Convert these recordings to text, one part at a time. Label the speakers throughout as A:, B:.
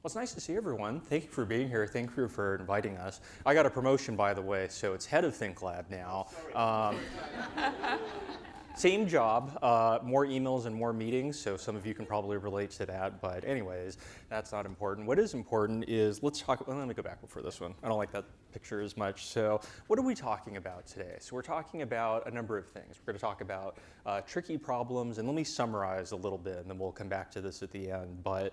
A: Well, it's nice to see everyone. Thank you for being here. Thank you for inviting us. I got a promotion, by the way, so it's head of ThinkLab now. Same job, more emails and more meetings, so some of you can probably relate to that, but anyways, that's not important. What is important is, let's talk, well, let me go back for this one. I don't like that picture as much. So what are we talking about today? So we're talking about a number of things. We're going to talk about tricky problems, and let me summarize a little bit, and then we'll come back to this at the end. But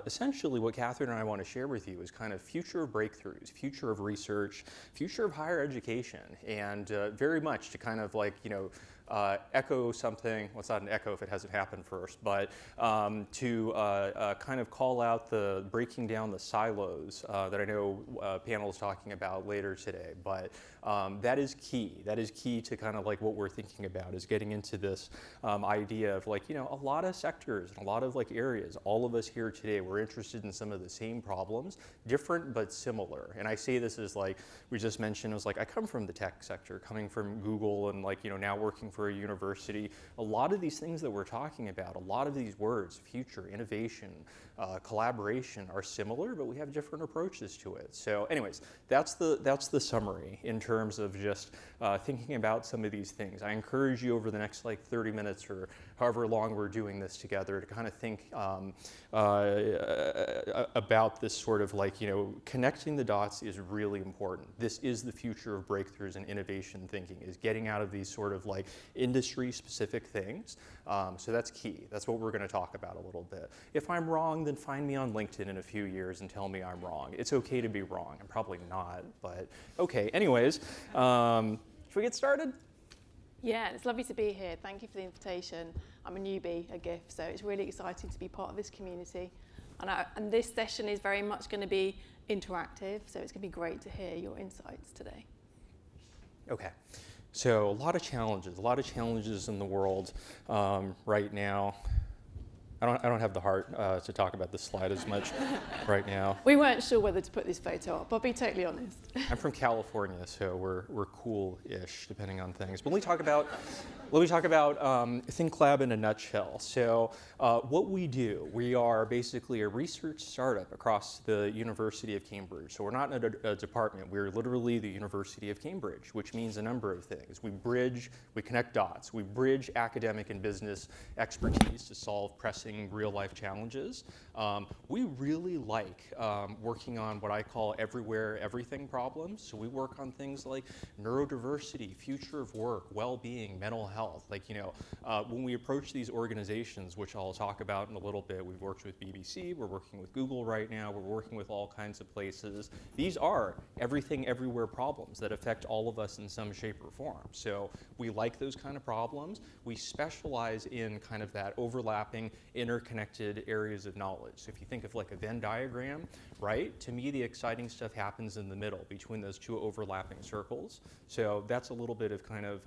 A: essentially what Catherine and I want to share with you is kind of future of breakthroughs, future of research, future of higher education, and very much to kind of like, echo something, well, it's not an echo if it hasn't happened first, but to kind of call out the breaking down the silos that I know panel is talking about later today. But that is key. That is key to kind of like what we're thinking about, is getting into this idea of like, a lot of sectors and a lot of like areas, all of us here today, we're interested in some of the same problems, different but similar. And I say this as like, we just mentioned, it was like, I come from the tech sector, coming from Google and like, now working for a university. A lot of these things that we're talking about, a lot of these words, future, innovation, collaboration, are similar, but we have different approaches to it. So anyways, that's the summary in terms of just thinking about some of these things. I encourage you over the next like 30 minutes or however long we're doing this together to kind of think about this sort of like, connecting the dots is really important. This is the future of breakthroughs and innovation thinking, is getting out of these sort of like industry-specific things. So that's key. That's what we're going to talk about a little bit. If I'm wrong, then find me on LinkedIn in a few years and tell me I'm wrong. It's okay to be wrong. I'm probably not, but okay. Anyways, should we get started?
B: Yeah, it's lovely to be here. Thank you for the invitation. I'm a newbie at GIF, so it's really exciting to be part of this community. And this session is very much going to be interactive, so it's going to be great to hear your insights today.
A: Okay. So a lot of challenges in the world right now. I don't have the heart to talk about this slide as much right now.
B: We weren't sure whether to put this photo up, I'll be totally honest.
A: I'm from California, so we're cool-ish depending on things. But let me talk about ThinkLab in a nutshell. So what we do, we are basically a research startup across the University of Cambridge. So we're not in a department. We're literally the University of Cambridge, which means a number of things. We connect dots. We bridge academic and business expertise to solve pressing real-life challenges. We really like working on what I call everywhere, everything problems. So we work on things like neurodiversity, future of work, well-being, mental health. Like, when we approach these organizations, which I'll talk about in a little bit, we've worked with BBC, we're working with Google right now, we're working with all kinds of places. These are everything, everywhere problems that affect all of us in some shape or form. So we like those kind of problems. We specialize in kind of that overlapping, interconnected areas of knowledge. So if you think of like a Venn diagram, right? To me, the exciting stuff happens in the middle between those two overlapping circles. So that's a little bit of kind of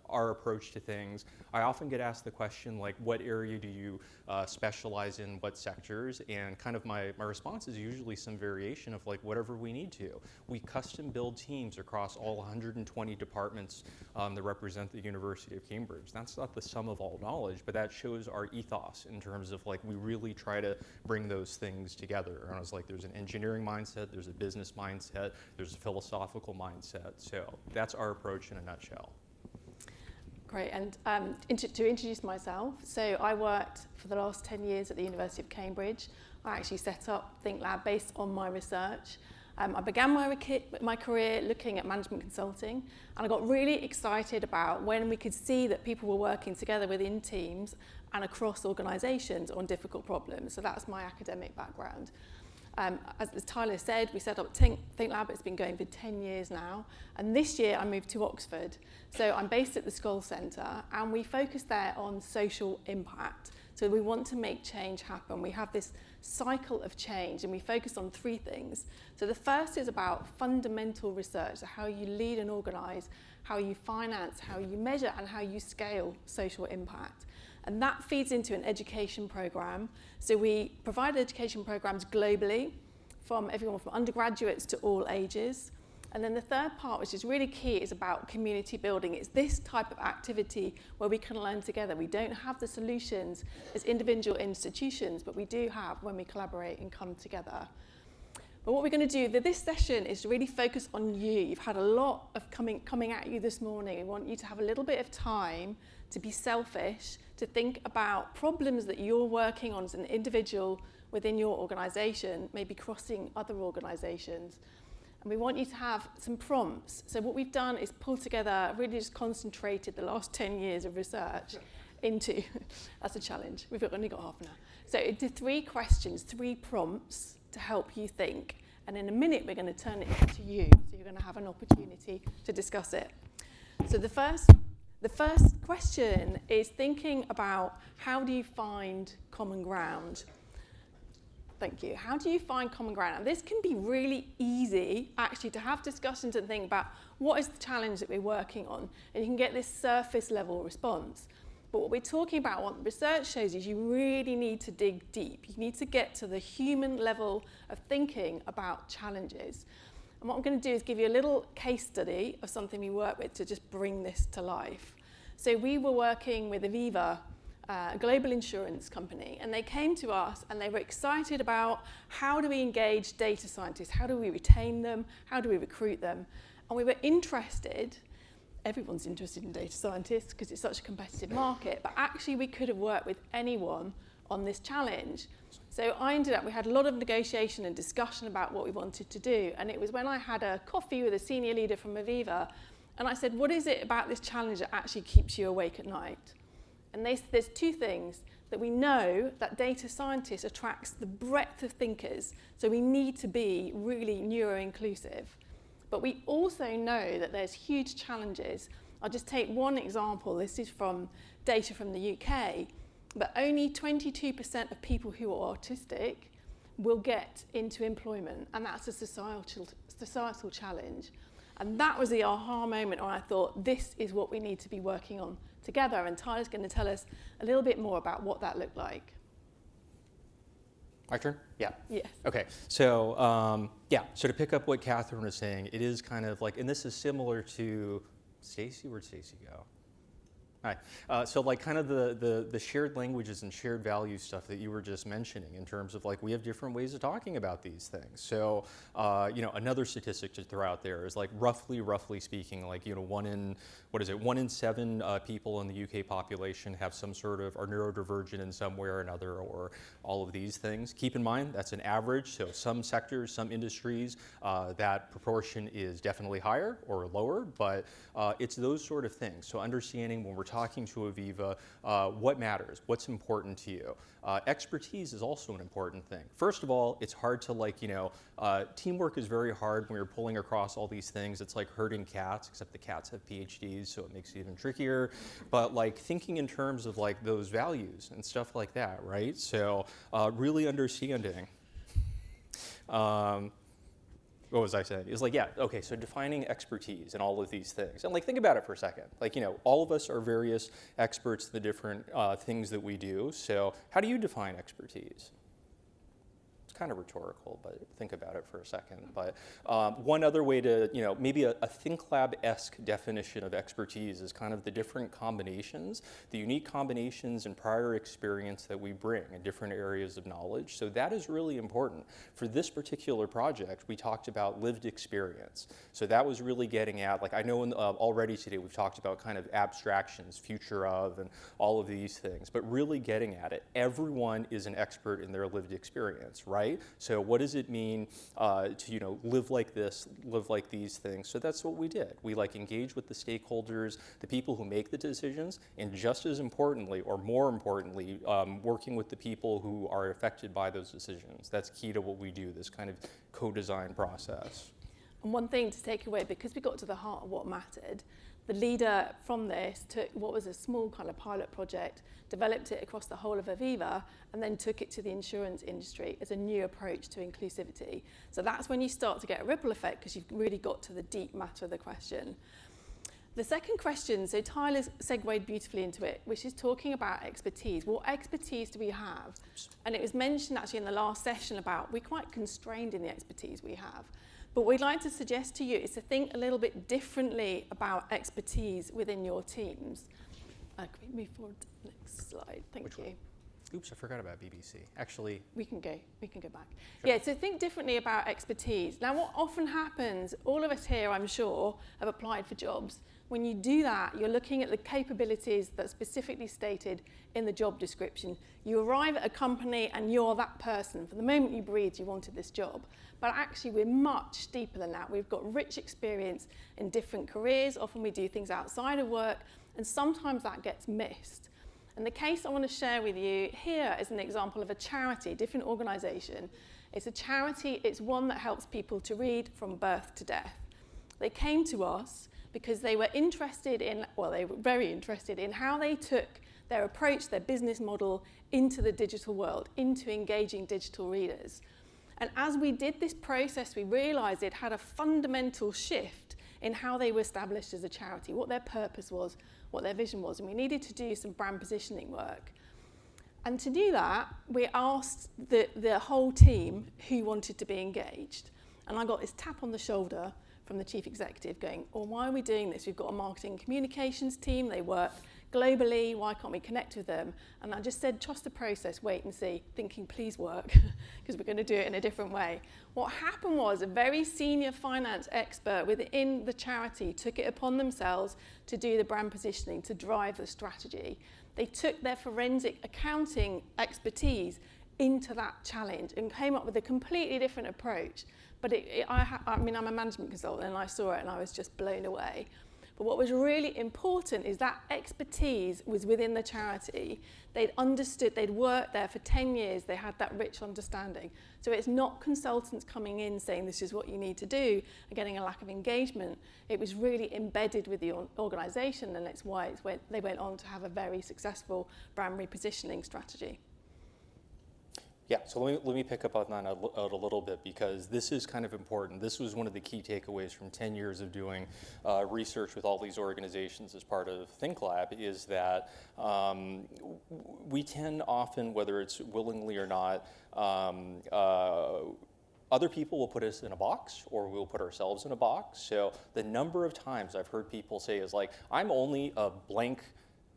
A: our approach to things. I often get asked the question, like, what area do you specialize in, what sectors? And kind of my response is usually some variation of like whatever we need to. We custom build teams across all 120 departments that represent the University of Cambridge. That's not the sum of all knowledge, but that shows our ethos in terms of like we really try to bring those things together. And I was like, there's an engineering mindset, there's a business mindset, there's a philosophical mindset. So that's our approach in a nutshell.
B: Great, and to introduce myself, so I worked for the last 10 years at the University of Cambridge. I actually set up ThinkLab based on my research. I began my career looking at management consulting, and I got really excited about when we could see that people were working together within teams and across organisations on difficult problems. So that's my academic background. As Tyler said, we set up ThinkLab. It's been going for 10 years now. And this year I moved to Oxford. So I'm based at the Skoll Centre, and we focus there on social impact. So we want to make change happen. We have this cycle of change, and we focus on three things. So the first is about fundamental research, so how you lead and organise, how you finance, how you measure, and how you scale social impact. And that feeds into an education programme. So we provide education programmes globally, from everyone from undergraduates to all ages. And then the third part, which is really key, is about community building. It's this type of activity where we can learn together. We don't have the solutions as individual institutions, but we do have when we collaborate and come together. But what we're going to do, this session is to really focus on you. You've had a lot of coming at you this morning. We want you to have a little bit of time to be selfish, to think about problems that you're working on as an individual within your organisation, maybe crossing other organisations. And we want you to have some prompts. So what we've done is pull together, really just concentrated the last 10 years of research into, that's a challenge, we've only got half an hour. So into 3 questions, 3 prompts to help you think. And in a minute, we're going to turn it to you. So you're going to have an opportunity to discuss it. So the first question is thinking about how do you find common ground? Thank you. How do you find common ground? And this can be really easy, actually, to have discussions and think about what is the challenge that we're working on. And you can get this surface level response. But what we're talking about, what the research shows, is you really need to dig deep. You need to get to the human level of thinking about challenges. And what I'm going to do is give you a little case study of something we work with to just bring this to life. So we were working with Aviva, a global insurance company, and they came to us and they were excited about how do we engage data scientists, how do we retain them, how do we recruit them. And we were interested, everyone's interested in data scientists because it's such a competitive market, but actually we could have worked with anyone on this challenge. So we had a lot of negotiation and discussion about what we wanted to do, and it was when I had a coffee with a senior leader from Aviva, and I said, what is it about this challenge that actually keeps you awake at night? And there's 2 things, that we know that data scientists attracts the breadth of thinkers, so we need to be really neuro-inclusive. But we also know that there's huge challenges. I'll just take one example. This is from data from the UK, but only 22% of people who are autistic will get into employment, and that's a societal challenge. And that was the aha moment where I thought, this is what we need to be working on together. And Tyler's going to tell us a little bit more about what that looked like.
A: My turn? Yeah.
B: Yes.
A: Okay. So, so to pick up what Catherine was saying, it is kind of like, and this is similar to Stacey. Where'd Stacey go? Hi. So like kind of the shared languages and shared value stuff that you were just mentioning in terms of like we have different ways of talking about these things. So another statistic to throw out there is like roughly speaking, like 1 in 7 people in the UK population have some sort of are neurodivergent in some way or another, or all of these things. Keep in mind that's an average. So some sectors, some industries, that proportion is definitely higher or lower, but it's those sort of things. So understanding when we're talking to Aviva, what matters, what's important to you. Expertise is also an important thing. First of all, it's hard to teamwork is very hard when you're pulling across all these things. It's like herding cats, except the cats have PhDs, so it makes it even trickier. But like thinking in terms of like those values and stuff like that, right? So really understanding. What was I saying? It's like, okay, so defining expertise and all of these things. And like, think about it for a second. Like, all of us are various experts in the different things that we do. So how do you define expertise? It's kind of rhetorical, but think about it for a second. But one other way to, maybe a Think Lab-esque definition of expertise is kind of the different combinations, the unique combinations and prior experience that we bring in different areas of knowledge. So that is really important. For this particular project, we talked about lived experience. So that was really getting at, like I know already today we've talked about kind of abstractions, future of, and all of these things, but really getting at it. Everyone is an expert in their lived experience, right? So what does it mean to live like this, live like these things? So that's what we did. We engage with the stakeholders, the people who make the decisions, and just as importantly, or more importantly, working with the people who are affected by those decisions. That's key to what we do, this kind of co-design process.
B: And one thing to take away, because we got to the heart of what mattered, the leader from this took what was a small kind of pilot project, developed it across the whole of Aviva, and then took it to the insurance industry as a new approach to inclusivity. So that's when you start to get a ripple effect, because you've really got to the deep matter of the question. The second question, so Tyler's segued beautifully into it, which is talking about expertise. What expertise do we have? And it was mentioned actually in the last session about we're quite constrained in the expertise we have. But what we'd like to suggest to you is to think a little bit differently about expertise within your teams. Can we move forward to the next slide? Thank you.
A: Oops, I forgot about BBC. Actually,
B: we can go back.
A: Sure.
B: Yeah, so think differently about expertise. Now, what often happens, all of us here, I'm sure, have applied for jobs. When you do that, you're looking at the capabilities that are specifically stated in the job description. You arrive at a company and you're that person. From the moment you breathed, you wanted this job. But actually, we're much deeper than that. We've got rich experience in different careers. Often we do things outside of work, and sometimes that gets missed. And the case I want to share with you here is an example of a charity, a different organisation. It's a charity, it's one that helps people to read from birth to death. They came to us because they were interested in, well, they were very interested in how they took their approach, their business model into the digital world, into engaging digital readers. And as we did this process, we realised it had a fundamental shift in how they were established as a charity, what their purpose was, what their vision was, and we needed to do some brand positioning work. And to do that, we asked the whole team who wanted to be engaged. And I got this tap on the shoulder from the chief executive going, oh, why are we doing this? We've got a marketing communications team, they work globally, why can't we connect with them? And I just said, trust the process, wait and see, thinking, please work, because we're going to do it in a different way. What happened was a very senior finance expert within the charity took it upon themselves to do the brand positioning, to drive the strategy. They took their forensic accounting expertise into that challenge and came up with a completely different approach. But I mean, I'm a management consultant and I saw it and I was just blown away. But what was really important is that expertise was within the charity. They'd understood, they'd worked there for 10 years, they had that rich understanding. So it's not consultants coming in saying this is what you need to do and getting a lack of engagement. It was really embedded with the organisation, and that's why they went on to have a very successful brand repositioning strategy.
A: Yeah, so let me pick up on that a little bit, because this is kind of important. This was one of the key takeaways from 10 years of doing research with all these organizations as part of ThinkLab, is that we tend often, whether it's willingly or not, other people will put us in a box, or we'll put ourselves in a box. So the number of times I've heard people say is like, I'm only a blank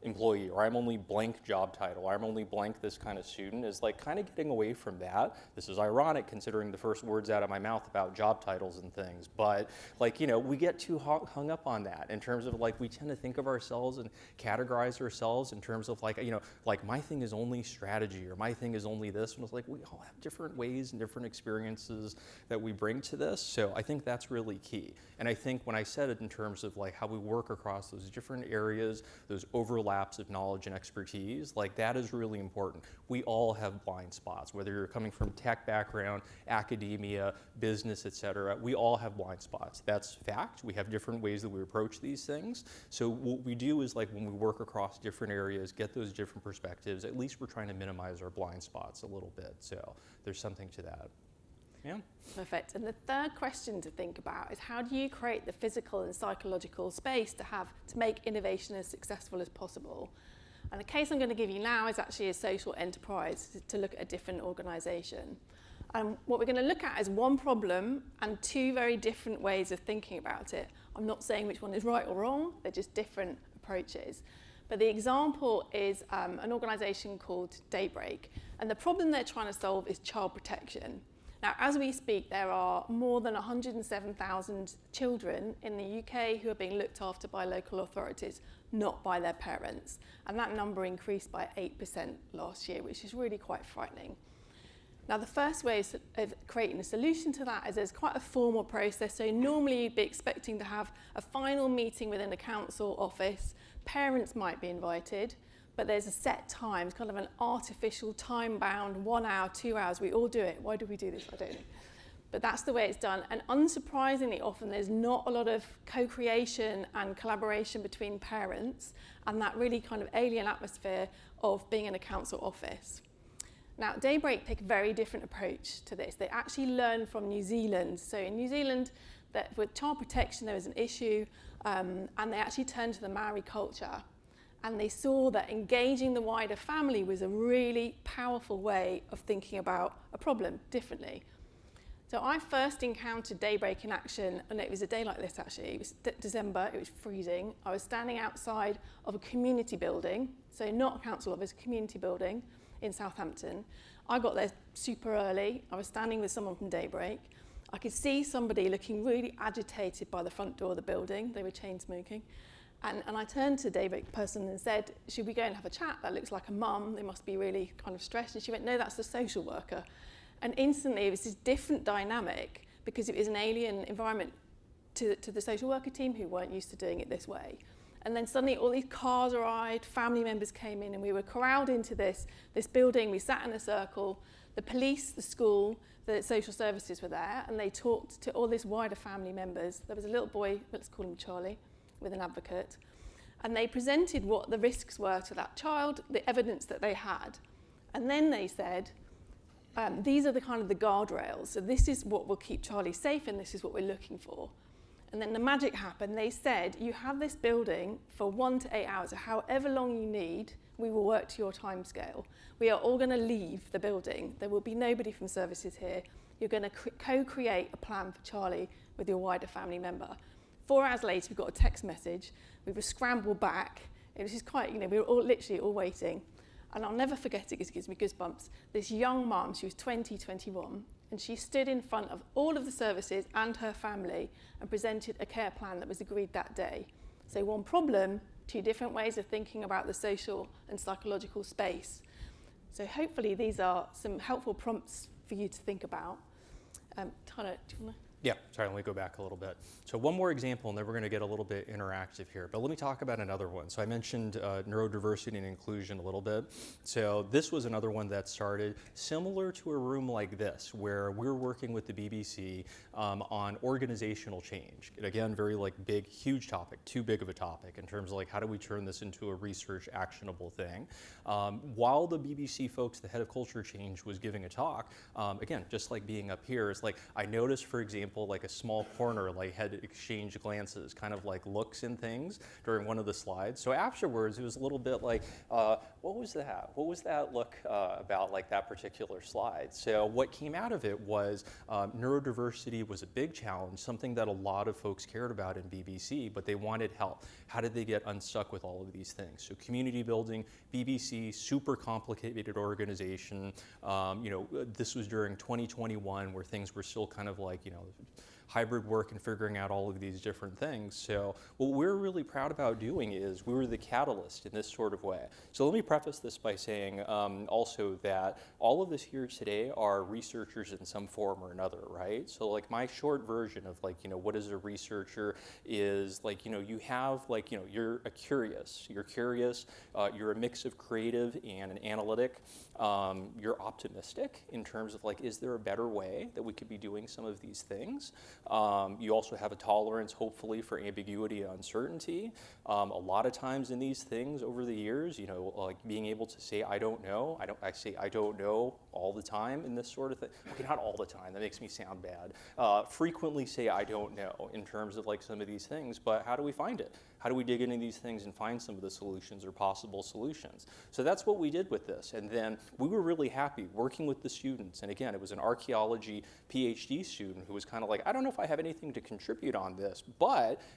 A: employee, or I'm only blank job title, or I'm only blank this kind of student, is like kind of getting away from that. This is ironic considering the first words out of my mouth about job titles and things, but like, you know, we get too hung up on that in terms of like, we tend to think of ourselves and categorize ourselves in terms of like, you know, like my thing is only strategy, or my thing is only this, and it's like, we all have different ways and different experiences that we bring to this. So I think that's really key. And I think when I said it in terms of like how we work across those different areas, those overlaps of knowledge and expertise, like that is really important. We all have blind spots, whether you're coming from tech background, academia, business, etc. We all have blind spots. That's fact. We have different ways that we approach these things. So what we do is like when we work across different areas, get those different perspectives, at least we're trying to minimize our blind spots a little bit. So there's something to that. Yeah.
B: Perfect. And the third question to think about is, how do you create the physical and psychological space to make innovation as successful as possible? And the case I'm going to give you now is actually a social enterprise, to look at a different organisation. And what we're going to look at is one problem and two very different ways of thinking about it. I'm not saying which one is right or wrong, they're just different approaches. But the example is an organisation called Daybreak. And the problem they're trying to solve is child protection. Now, as we speak, there are more than 107,000 children in the UK who are being looked after by local authorities, not by their parents. And that number increased by 8% last year, which is really quite frightening. Now, the first way of creating a solution to that is there's quite a formal process. So normally you'd be expecting to have a final meeting within a council office. Parents might be invited, but there's a set time. It's kind of an artificial time-bound 1 hour, 2 hours. We all do it. Why do we do this? I don't know. But that's the way it's done. And unsurprisingly, often there's not a lot of co-creation and collaboration between parents, and that really kind of alien atmosphere of being in a council office. Now, Daybreak take a very different approach to this. They actually learn from New Zealand. So in New Zealand, that with child protection, there was an issue, and they actually turned to the Maori culture. And they saw that engaging the wider family was a really powerful way of thinking about a problem differently. So I first encountered daybreak in action, and it was a day like this actually. It was December, it was freezing. I was standing outside of a community building, so not a council office, a community building in Southampton. I got there super early. I was standing with someone from daybreak. I could see somebody looking really agitated by the front door of the building. They were chain smoking. And I turned to the daybreak person and said, should we go and have a chat? That looks like a mum. They must be really kind of stressed. And she went, no, that's the social worker. And instantly it was this different dynamic because it was an alien environment to the social worker team who weren't used to doing it this way. And then suddenly all these cars arrived, family members came in, and we were corralled into this building. We sat in a circle. The police, the school, the social services were there, and they talked to all these wider family members. There was a little boy, let's call him Charlie, with an advocate. And they presented what the risks were to that child, the evidence that they had. And then they said, these are the kind of the guardrails. So this is what will keep Charlie safe, and this is what we're looking for. And then the magic happened. They said, you have this building for 1 to 8 hours, or however long you need, we will work to your time scale. We are all going to leave the building. There will be nobody from services here. You're going to co-create a plan for Charlie with your wider family member. 4 hours later, we got a text message. We were scrambled back. It was just quite, we were all literally all waiting. And I'll never forget it because it gives me goosebumps. This young mum, she was 20, 21, and she stood in front of all of the services and her family and presented a care plan that was agreed that day. So one problem, 2 different ways of thinking about the social and psychological space. So hopefully these are some helpful prompts for you to think about. Tyler, do you want to?
A: Yeah, sorry, let me go back a little bit. So one more example, and then we're going to get a little bit interactive here. But let me talk about another one. So I mentioned neurodiversity and inclusion a little bit. So this was another one that started similar to a room like this, where we're working with the BBC on organizational change. And again, very big, huge topic, too big of a topic in terms of how do we turn this into a research actionable thing. While the BBC folks, the head of culture change, was giving a talk, again, just like being up here, it's I noticed, for example, a small corner had exchanged glances, kind of looks and things during one of the slides. So afterwards, it was a little bit what was that? What was that look about that particular slide? So what came out of it was neurodiversity was a big challenge, something that a lot of folks cared about in BBC, but they wanted help. How did they get unstuck with all of these things? So community building, BBC, super complicated organization. This was during 2021 where things were still kind of hybrid work and figuring out all of these different things. So what we're really proud about doing is we were the catalyst in this sort of way. So let me preface this by saying also that all of us here today are researchers in some form or another, right? So my short version of what is a researcher is you have you're curious, you're a mix of creative and an analytic. You're optimistic in terms of is there a better way that we could be doing some of these things? You also have a tolerance, hopefully, for ambiguity and uncertainty. A lot of times in these things over the years, being able to say, I don't know. I say I don't know all the time in this sort of thing. Okay, not all the time. That makes me sound bad. Frequently say I don't know in terms of some of these things, but how do we find it? How do we dig into these things and find some of the solutions or possible solutions? So that's what we did with this. And then we were really happy working with the students. And again, it was an archaeology PhD student who was kind of I don't know if I have anything to contribute on this,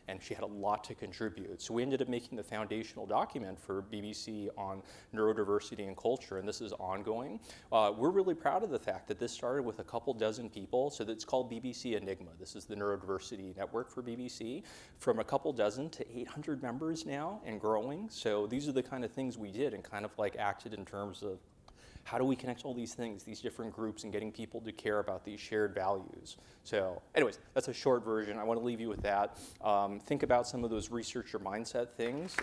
A: and she had a lot to contribute. So we ended up making the foundational document for BBC on neurodiversity and culture, and this is ongoing. We're really proud of the fact that this started with a couple dozen people. So it's called BBC Enigma. This is the neurodiversity network for BBC. From a couple dozen to 800 members now and growing. So these are the kind of things we did and kind of acted in terms of how do we connect all these things, these different groups, and getting people to care about these shared values. So anyways, that's a short version. I want to leave you with that. Think about some of those researcher mindset things.